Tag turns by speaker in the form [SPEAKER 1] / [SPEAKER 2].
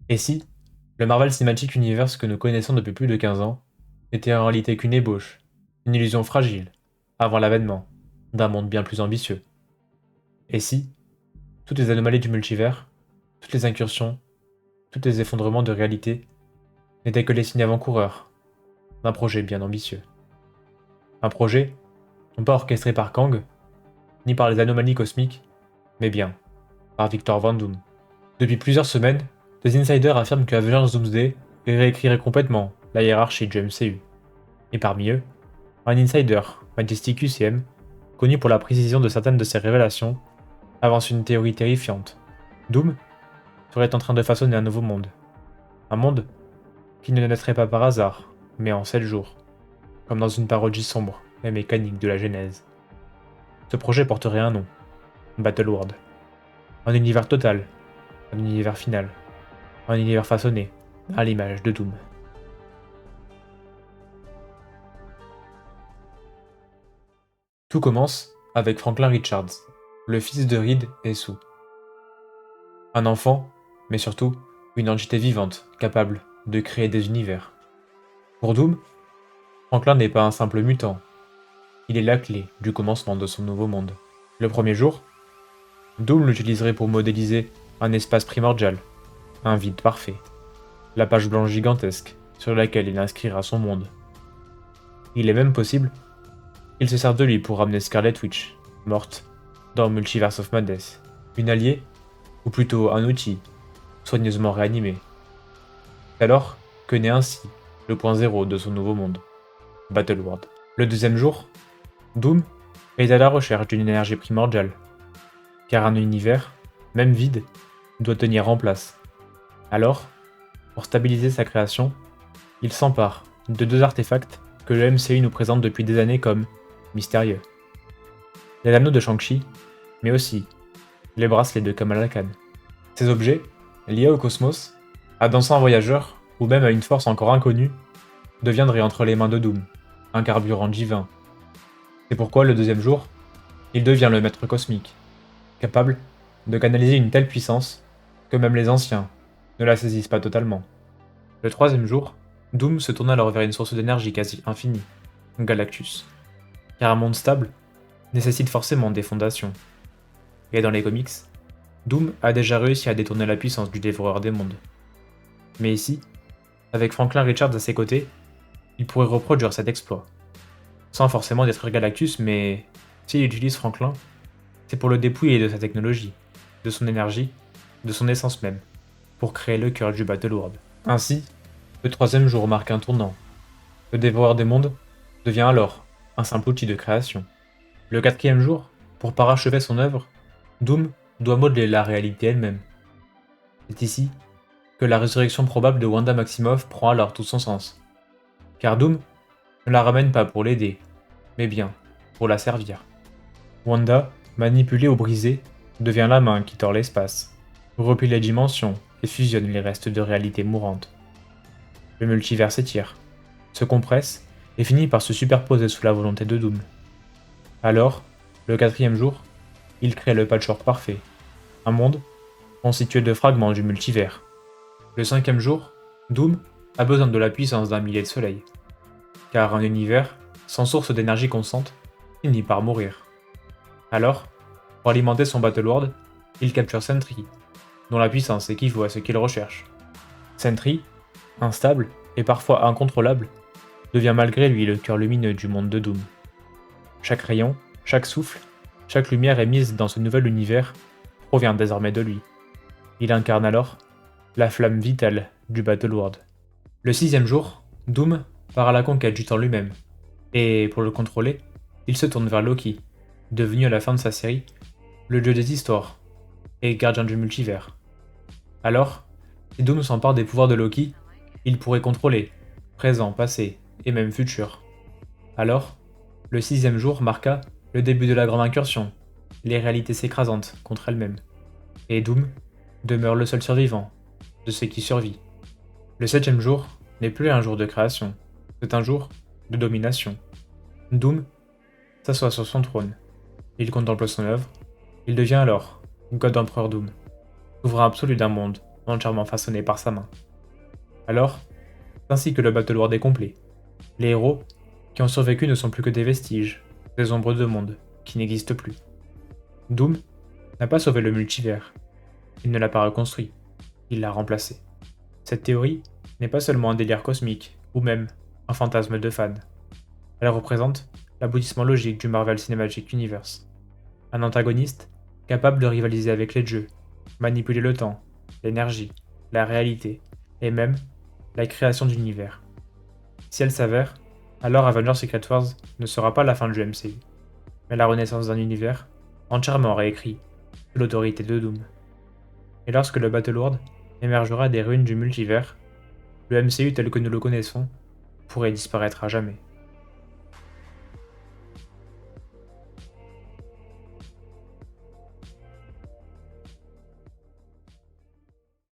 [SPEAKER 1] Et si le Marvel Cinematic Universe que nous connaissons depuis plus de 15 ans n'était en réalité qu'une ébauche, une illusion fragile, avant l'avènement d'un monde bien plus ambitieux? Et si toutes les anomalies du multivers, toutes les incursions, tous les effondrements de réalité n'étaient que les signes avant-coureurs d'un projet bien ambitieux? Un projet non pas orchestré par Kang, ni par les anomalies cosmiques, mais bien par Victor Von Doom. Depuis plusieurs semaines, des insiders affirment que Avengers Doomsday réécrirait complètement la hiérarchie du MCU. Et parmi eux, un insider, Majesticus M, connu pour la précision de certaines de ses révélations, avance une théorie terrifiante. Doom serait en train de façonner un nouveau monde. Un monde qui ne naîtrait pas par hasard, mais en 7 jours, comme dans une parodie sombre et mécanique de la Genèse. Ce projet porterait un nom, Battleworld. Un univers total, un univers final, un univers façonné à l'image de Doom. Tout commence avec Franklin Richards, le fils de Reed et Sue. Un enfant, mais surtout une entité vivante capable de créer des univers. Pour Doom, Franklin n'est pas un simple mutant, il est la clé du commencement de son nouveau monde. Le premier jour, Doom l'utiliserait pour modéliser un espace primordial, un vide parfait, la page blanche gigantesque sur laquelle il inscrira son monde. Il est même possible qu'il se serve de lui pour ramener Scarlet Witch, morte, dans Multiverse of Madness, une alliée, ou plutôt un outil, soigneusement réanimé. C'est alors que naît ainsi le point zéro de son nouveau monde, Battleworld. Le deuxième jour, Doom est à la recherche d'une énergie primordiale, car un univers, même vide, doit tenir en place. Alors, pour stabiliser sa création, il s'empare de deux artefacts que le MCU nous présente depuis des années comme mystérieux. Les anneaux de Shang-Chi, mais aussi les bracelets de Kamala Khan. Ces objets, liés au cosmos, à d'anciens voyageurs, ou même à une force encore inconnue, deviendraient entre les mains de Doom, un carburant divin. C'est pourquoi le deuxième jour, il devient le maître cosmique, capable de canaliser une telle puissance que même les anciens ne la saisissent pas totalement. Le troisième jour, Doom se tourne alors vers une source d'énergie quasi infinie, Galactus. Car un monde stable nécessite forcément des fondations. Et dans les comics, Doom a déjà réussi à détourner la puissance du dévoreur des mondes. Mais ici, avec Franklin Richards à ses côtés, il pourrait reproduire cet exploit. Sans forcément détruire Galactus, mais s'il utilise Franklin, c'est pour le dépouiller de sa technologie, de son énergie, de son essence même, pour créer le cœur du Battleworld. Ainsi, le troisième jour marque un tournant. Le dévoreur des mondes devient alors un simple outil de création. Le quatrième jour, pour parachever son œuvre, Doom doit modeler la réalité elle-même. C'est ici que la résurrection probable de Wanda Maximoff prend alors tout son sens. Car Doom ne la ramène pas pour l'aider, mais bien pour la servir. Wanda, manipulée ou brisée, devient la main qui tord l'espace, replie les dimensions et fusionne les restes de réalité mourante. Le multivers s'étire, se compresse et finit par se superposer sous la volonté de Doom. Alors, le quatrième jour, il crée le patchwork parfait, un monde constitué de fragments du multivers. Le cinquième jour, Doom a besoin de la puissance d'un millier de soleils, car un univers sans source d'énergie constante finit par mourir. Alors, pour alimenter son Battleworld, il capture Sentry, dont la puissance équivaut à ce qu'il recherche. Sentry, instable et parfois incontrôlable, devient malgré lui le cœur lumineux du monde de Doom. Chaque rayon, chaque souffle, chaque lumière émise dans ce nouvel univers provient désormais de lui. Il incarne alors la flamme vitale du Battleworld. Le sixième jour, Doom part à la conquête du temps lui-même, et pour le contrôler, il se tourne vers Loki, devenu à la fin de sa série le dieu des histoires et gardien du multivers. Alors, si Doom s'empare des pouvoirs de Loki, il pourrait contrôler présent, passé et même futur. Alors, le sixième jour marqua le début de la grande incursion, les réalités s'écrasantes contre elles-mêmes. Et Doom demeure le seul survivant de ce qui survit. Le septième jour n'est plus un jour de création, c'est un jour de domination. Doom s'assoit sur son trône, il contemple son œuvre, il devient alors God Empereur Doom, souverain absolu d'un monde entièrement façonnés par sa main. Alors, c'est ainsi que le Battlelord est complet. Les héros qui ont survécu ne sont plus que des vestiges, des ombres de monde qui n'existent plus. Doom n'a pas sauvé le multivers. Il ne l'a pas reconstruit, il l'a remplacé. Cette théorie n'est pas seulement un délire cosmique, ou même un fantasme de fan. Elle représente l'aboutissement logique du Marvel Cinematic Universe. Un antagoniste capable de rivaliser avec les dieux, manipuler le temps, l'énergie, la réalité, et même la création d'univers. Si elle s'avère, alors Avengers Secret Wars ne sera pas la fin du MCU, mais la renaissance d'un univers entièrement réécrit sous l'autorité de Doom. Et lorsque le Battlelord émergera des ruines du multivers, le MCU tel que nous le connaissons pourrait disparaître à jamais.